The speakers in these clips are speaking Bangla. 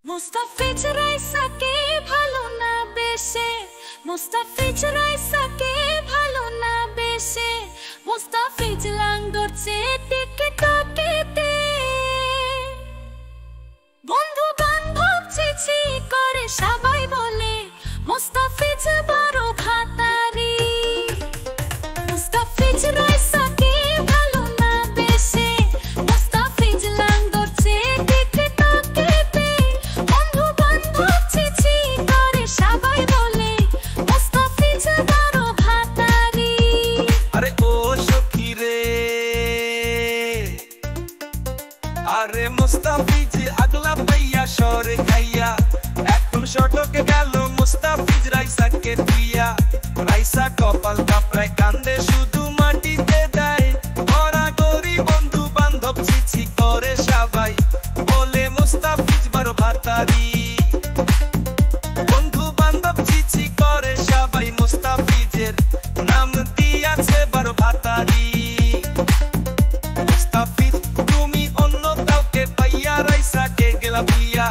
মুস্তাফিজ রাইসাকে ভালো না বেশে, মুস্তাফিজ রাইসাকে ভালো না বেশে, মুস্তাফিজ লাং ধরছে টিকটকেতে। বন্ধু বান্ধব চিঠি করে সবাই বলে মুস্তাফিজ বড় ভাতারি। মুস্তাফিজ রাইসাকে ভালো না বেশে, মুস্তাফিজ লাং ধরছে টিকটকেতে। বন্ধু বান্ধব চিঠি করে সবাই বলে মুস্তাফিজ বড় ভাতারি। আরে ও সখী রে, আরে মুস্তাফিজ আগলা পাইয়া সরে খাইয়া, এখন শটকে গেল মুস্তাফিজ রাইসাকে দিয়া। রাইসা কপাল কাপড়ায় কান্দে শুধু মাটিতে দেয়, ওরা গরিব বন্ধু বান্ধব চিঠি করে সবাই বলে মুস্তাফিজ বড় ভাতারি। বন্ধু বান্ধব চিঠি করে সবাই মুস্তাফিজের নাম দিয়াছে বড় ভাতারি। মুস্তাফিজ তুমি অন্য কাউকে পাইয়া রাইসাকে গেলা বিয়া।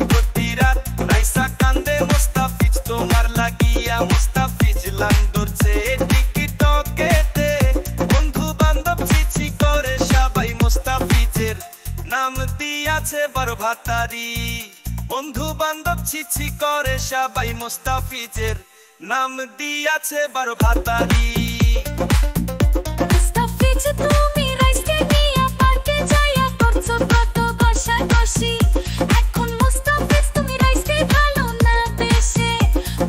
প্রতি রাত রাইসা কান্দে মুস্তাফিজ তোমার লাগিয়া। মুস্তাফিজ লাং ধরছে টিকটকেতে, বন্ধু বান্ধব চিঠি করে সবাই মুস্তাফিজের নাম দিয়াছে বড় ভাতারি। বন্ধু বান্ধব চিঠি করে সবাই মুস্তাফিজের নাম দিয়াছে বড় ভাতারি। মুস্তাফিজ তুমি রাইসকে নিয়া পার্কে যাইয়া করছো কত বসাবসি। এখন মুস্তাফিজ তুমি রাইসকে ভালো না বেশে,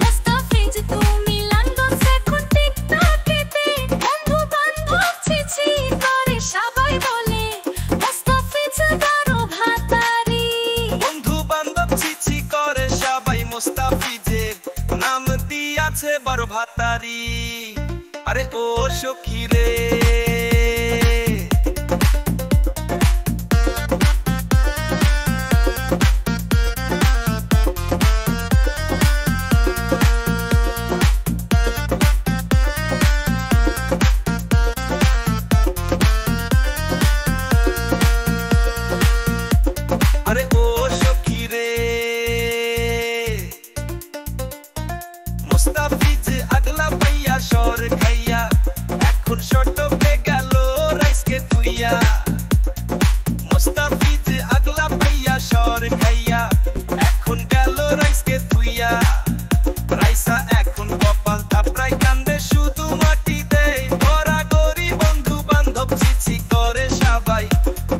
মুস্তাফিজ তুমি লাং ধরছো এখন টিকটকেতে। বন্ধু বান্ধব চিঠি করে সবাই বলে মুস্তাফিজ বড় ভাতারি। বন্ধু বান্ধব চিঠি করে সবাই মুস্তাফিজের নাম দিয়াছে বড় ভাতারি। আরে ও সখী রে, আরে ও সখী রে, মুস্তাফিজ আগলা পাইয়া সর খাইয়া, এখন শটকে গেল রাইসকে তুইয়া। মুস্তাফিজ আগলা পাইয়া সর খাইয়া, এখন গেল রাইসকে তুইয়া। রাইসা এখন কপাল থাপড়ায় কান্দে শুধু মাটিতে, ওরা গরিব বন্ধু বান্ধব চিঠি করে সবাই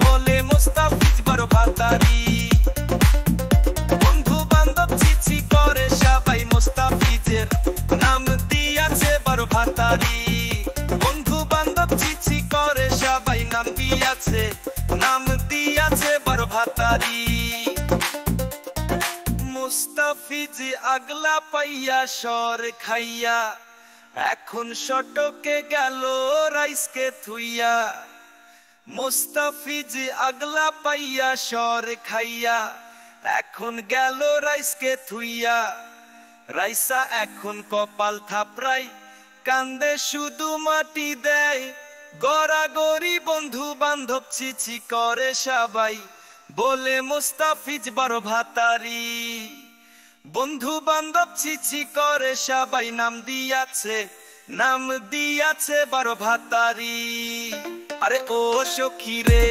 বলে মুস্তাফিজ বড় ভাতারি। বন্ধু বান্ধব চিঠি করে সবাই মুস্তাফিজের নাম দিয়াছে বড় ভাতারি। বন্ধু বান্ধব চিঠি করে সবাই নাম দিয়াছে বড় ভাতারি। মুস্তাফিজ আগলা পাইয়া সর খাইয়া, এখন শটকে গেল রাইসকে থুইয়া। মুস্তাফিজ আগলা পাইয়া সর খাইয়া, এখন গেল রাইসকে থুইয়া। রাইসা এখন কপাল থাপড়াই কান্দে শুধু মাটি দেয়, গড়াগড়ি বন্ধু বান্ধব চিঠি করে সবাই বলে মুস্তাফিজ বড় ভাতারি। বন্ধু বান্ধব চিঠি করে সবাই নাম দিয়াছে বড় ভাতারি। আরে ও সখী রে।